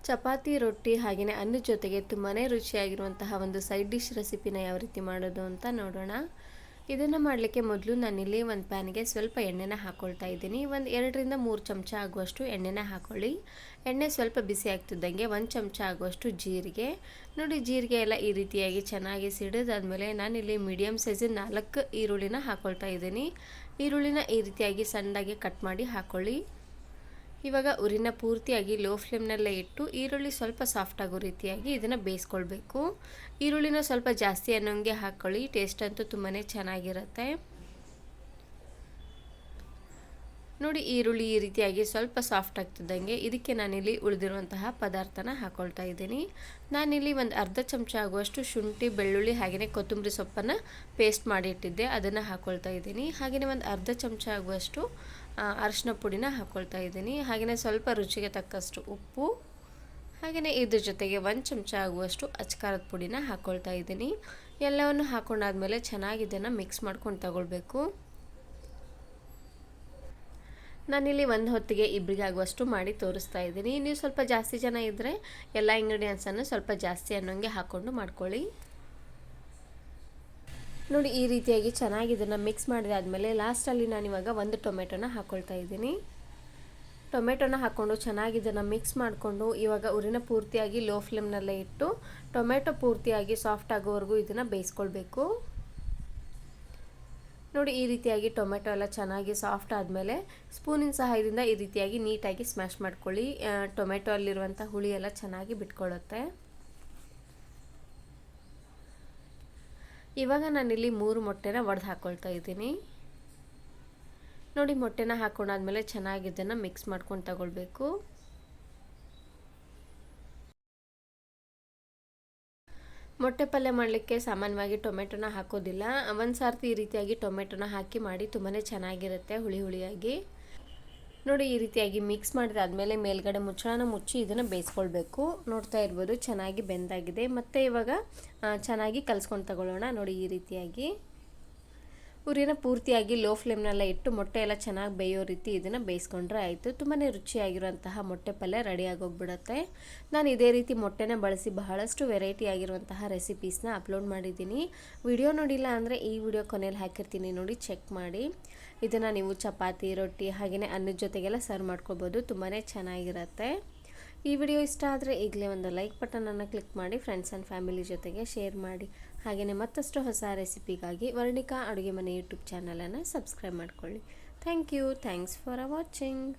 ಚಪಾತಿ ರೊಟ್ಟಿ ಹಾಗೆಯೇ ಅನ್ನದ ಜೊತೆಗೆ ತುಂಬಾ ರುಚಿಯಾಗಿರುವಂತಹ ಒಂದು ಸೈಡ್ ಡಿಶ್ ರೆಸಿಪಿನ ಯಾವ ರೀತಿ ಮಾಡೋದು ಅಂತ ನೋಡೋಣ. ಇದನ್ನು ಮಾಡಲಿಕ್ಕೆ ಮೊದಲು ನಾನಿಲ್ಲಿ ಒಂದು ಪ್ಯಾನ್ಗೆ ಸ್ವಲ್ಪ ಎಣ್ಣೆನ ಹಾಕ್ಕೊಳ್ತಾ ಇದ್ದೀನಿ. ಒಂದು 2ರಿಂದ 3 ಚಮಚ ಆಗುವಷ್ಟು ಎಣ್ಣೆನ ಹಾಕ್ಕೊಳ್ಳಿ. ಎಣ್ಣೆ ಸ್ವಲ್ಪ ಬಿಸಿ ಆಗ್ತಿದ್ದಂಗೆ 1 ಚಮಚ ಆಗುವಷ್ಟು ಜೀರಿಗೆ. ನೋಡಿ, ಜೀರಿಗೆ ಎಲ್ಲ ಈ ರೀತಿಯಾಗಿ ಚೆನ್ನಾಗಿ ಸಿಡಿದಾದ್ಮೇಲೆ ನಾನಿಲ್ಲಿ ಮೀಡಿಯಮ್ ಸೈಜಿನ 4 ಈರುಳ್ಳಿನ ಹಾಕ್ಕೊಳ್ತಾ ಇದ್ದೀನಿ. ಈರುಳ್ಳಿನ ಈ ರೀತಿಯಾಗಿ ಸಣ್ಣದಾಗಿ ಕಟ್ ಮಾಡಿ ಹಾಕ್ಕೊಳ್ಳಿ. ಇವಾಗ ಉರಿನ ಪೂರ್ತಿಯಾಗಿ ಲೋ ಫ್ಲೇಮ್ನಲ್ಲೇ ಇಟ್ಟು ಈರುಳ್ಳಿ ಸ್ವಲ್ಪ ಸಾಫ್ಟ್ ಆಗೋ ರೀತಿಯಾಗಿ ಇದನ್ನು ಬೇಯಿಸ್ಕೊಳ್ಬೇಕು. ಈರುಳ್ಳಿನ ಸ್ವಲ್ಪ ಜಾಸ್ತಿ ಅನ್ನೋಂಗೆ ಹಾಕ್ಕೊಳ್ಳಿ, ಟೇಸ್ಟ್ ಅಂತೂ ತುಂಬಾ ಚೆನ್ನಾಗಿರುತ್ತೆ. ನೋಡಿ, ಈರುಳ್ಳಿ ಈ ರೀತಿಯಾಗಿ ಸ್ವಲ್ಪ ಸಾಫ್ಟ್ ಆಗ್ತಿದ್ದಂಗೆ ಇದಕ್ಕೆ ನಾನಿಲ್ಲಿ ಉಳಿದಿರುವಂತಹ ಪದಾರ್ಥನ ಹಾಕ್ಕೊಳ್ತಾ ಇದ್ದೀನಿ. ನಾನಿಲ್ಲಿ ಒಂದು ಅರ್ಧ ಚಮಚ ಆಗುವಷ್ಟು ಶುಂಠಿ, ಬೆಳ್ಳುಳ್ಳಿ ಹಾಗೆಯೇ ಕೊತ್ತಂಬರಿ ಸೊಪ್ಪನ್ನು ಪೇಸ್ಟ್ ಮಾಡಿ ಇಟ್ಟಿದ್ದೆ, ಅದನ್ನು ಹಾಕ್ಕೊಳ್ತಾ ಇದ್ದೀನಿ. ಹಾಗೆಯೇ ಒಂದು ಅರ್ಧ ಚಮಚ ಆಗುವಷ್ಟು ಅರಿಶಿನ ಪುಡಿನ ಹಾಕ್ಕೊಳ್ತಾ ಇದ್ದೀನಿ. ಹಾಗೆಯೇ ಸ್ವಲ್ಪ ರುಚಿಗೆ ತಕ್ಕಷ್ಟು ಉಪ್ಪು, ಹಾಗೆಯೇ ಇದ್ರ ಜೊತೆಗೆ 1 ಚಮಚ ಆಗುವಷ್ಟು ಅಚ್ಕಾರದ ಪುಡಿನ ಹಾಕ್ಕೊಳ್ತಾ ಇದ್ದೀನಿ. ಎಲ್ಲವನ್ನು ಹಾಕ್ಕೊಂಡಾದ್ಮೇಲೆ ಚೆನ್ನಾಗಿ ಇದನ್ನು ಮಿಕ್ಸ್ ಮಾಡ್ಕೊಂಡು ತಗೊಳ್ಬೇಕು. ನಾನಿಲ್ಲಿ ಒಂದು ಹೊತ್ತಿಗೆ ಇಬ್ಬರಿಗೆ ಆಗುವಷ್ಟು ಮಾಡಿ ತೋರಿಸ್ತಾ ಇದ್ದೀನಿ. ನೀವು ಸ್ವಲ್ಪ ಜಾಸ್ತಿ ಜನ ಇದ್ದರೆ ಎಲ್ಲ ಇಂಗ್ರೀಡಿಯೆಂಟ್ಸನ್ನು ಸ್ವಲ್ಪ ಜಾಸ್ತಿ ಅನ್ನೋಂಗೆ ಹಾಕ್ಕೊಂಡು ಮಾಡ್ಕೊಳ್ಳಿ. ನೋಡಿ, ಈ ರೀತಿಯಾಗಿ ಚೆನ್ನಾಗಿ ಇದನ್ನು ಮಿಕ್ಸ್ ಮಾಡಿದಾದ್ಮೇಲೆ ಲಾಸ್ಟಲ್ಲಿ ನಾನಿವಾಗ ಒಂದು ಟೊಮೆಟೊನ ಹಾಕ್ಕೊಳ್ತಾ ಇದ್ದೀನಿ. ಟೊಮೆಟೊನ ಹಾಕ್ಕೊಂಡು ಚೆನ್ನಾಗಿ ಇದನ್ನು ಮಿಕ್ಸ್ ಮಾಡಿಕೊಂಡು ಇವಾಗ ಉರಿನ ಪೂರ್ತಿಯಾಗಿ ಲೋ ಫ್ಲೇಮ್ನಲ್ಲೇ ಇಟ್ಟು ಟೊಮೆಟೊ ಪೂರ್ತಿಯಾಗಿ ಸಾಫ್ಟ್ ಆಗೋವರೆಗೂ ಇದನ್ನು ಬೇಯಿಸ್ಕೊಳ್ಬೇಕು. ನೋಡಿ, ಈ ರೀತಿಯಾಗಿ ಟೊಮೆಟೊ ಎಲ್ಲ ಚೆನ್ನಾಗಿ ಸಾಫ್ಟ್ ಆದಮೇಲೆ ಸ್ಪೂನಿನ ಸಹಾಯದಿಂದ ಈ ರೀತಿಯಾಗಿ ನೀಟಾಗಿ ಸ್ಮ್ಯಾಶ್ ಮಾಡ್ಕೊಳ್ಳಿ. ಟೊಮೆಟೊ ಅಲ್ಲಿರುವಂಥ ಹುಳಿ ಎಲ್ಲ ಚೆನ್ನಾಗಿ ಬಿಟ್ಕೊಳ್ಳುತ್ತೆ. ಇವಾಗ ನಾನಿಲ್ಲಿ 3 ಮೊಟ್ಟೆನ ಒಡೆದು ಹಾಕ್ಕೊಳ್ತಾ ಇದ್ದೀನಿ. ನೋಡಿ, ಮೊಟ್ಟೆನ ಹಾಕ್ಕೊಂಡಾದ್ಮೇಲೆ ಚೆನ್ನಾಗಿ ಇದನ್ನು ಮಿಕ್ಸ್ ಮಾಡ್ಕೊಂಡು ತಗೊಳ್ಬೇಕು. ಮೊಟ್ಟೆ ಪಲ್ಯ ಮಾಡಲಿಕ್ಕೆ ಸಾಮಾನ್ಯವಾಗಿ ಟೊಮೆಟೊನ ಹಾಕೋದಿಲ್ಲ. ಒಂದು ಸಾರ್ತಿ ಈ ರೀತಿಯಾಗಿ ಟೊಮೆಟೊನ ಹಾಕಿ ಮಾಡಿ ತುಂಬಾ ಚೆನ್ನಾಗಿರುತ್ತೆ, ಹುಳಿ ಹುಳಿಯಾಗಿ. ನೋಡಿ, ಈ ರೀತಿಯಾಗಿ ಮಿಕ್ಸ್ ಮಾಡಿದಾದ್ಮೇಲೆ ಮೇಲ್ಗಡೆ ಮುಚ್ಚಳನ ಮುಚ್ಚಿ ಇದನ್ನು ಬೇಯಿಸ್ಕೊಳ್ಬೇಕು. ನೋಡ್ತಾ ಇರ್ಬೋದು ಚೆನ್ನಾಗಿ ಬೆಂದಾಗಿದೆ. ಮತ್ತು ಇವಾಗ ಚೆನ್ನಾಗಿ ಕಲಿಸ್ಕೊಂಡು ತಗೊಳ್ಳೋಣ. ನೋಡಿ, ಈ ರೀತಿಯಾಗಿ ಉರಿನ ಪೂರ್ತಿಯಾಗಿ ಲೋ ಫ್ಲೇಮ್ನಲ್ಲೇ ಇಟ್ಟು ಮೊಟ್ಟೆ ಎಲ್ಲ ಚೆನ್ನಾಗಿ ಬೇಯೋ ರೀತಿ ಇದನ್ನು ಬೇಯಿಸ್ಕೊಂಡ್ರೆ ಆಯಿತು. ತುಂಬಾ ರುಚಿಯಾಗಿರುವಂತಹ ಮೊಟ್ಟೆ ಪಲ್ಯ ರೆಡಿಯಾಗೋಗ್ಬಿಡುತ್ತೆ. ನಾನು ಇದೇ ರೀತಿ ಮೊಟ್ಟೆನ ಬಳಸಿ ಬಹಳಷ್ಟು ವೆರೈಟಿ ಆಗಿರುವಂತಹ ರೆಸಿಪೀಸ್ನ ಅಪ್ಲೋಡ್ ಮಾಡಿದ್ದೀನಿ. ವಿಡಿಯೋ ನೋಡಿಲ್ಲ ಅಂದರೆ ಈ ವಿಡಿಯೋ ಕೊನೆಯಲ್ಲಿ ಹಾಕಿರ್ತೀನಿ, ನೋಡಿ ಚೆಕ್ ಮಾಡಿ. ಇದನ್ನು ನೀವು ಚಪಾತಿ, ರೊಟ್ಟಿ ಹಾಗೆಯೇ ಅನ್ನದ ಜೊತೆಗೆಲ್ಲ ಸರ್ವ್ ಮಾಡ್ಕೊಬೋದು. ತುಂಬಾ ಚೆನ್ನಾಗಿರುತ್ತೆ. ಈ ವಿಡಿಯೋ ಇಷ್ಟ ಆದರೆ ಈಗಲೇ ಒಂದು ಲೈಕ್ ಬಟನನ್ನು ಕ್ಲಿಕ್ ಮಾಡಿ ಫ್ರೆಂಡ್ಸ್ ಆ್ಯಂಡ್ ಫ್ಯಾಮಿಲಿ ಜೊತೆಗೆ ಶೇರ್ ಮಾಡಿ. ಹಾಗೆಯೇ ಮತ್ತಷ್ಟು ಹೊಸ ರೆಸಿಪಿಗಾಗಿ ವರ್ಣಿಕಾ ಅಡುಗೆ ಮನೆ ಯೂಟ್ಯೂಬ್ ಚಾನಲನ್ನು ಸಬ್ಸ್ಕ್ರೈಬ್ ಮಾಡ್ಕೊಳ್ಳಿ. Thank you. Thanks for watching.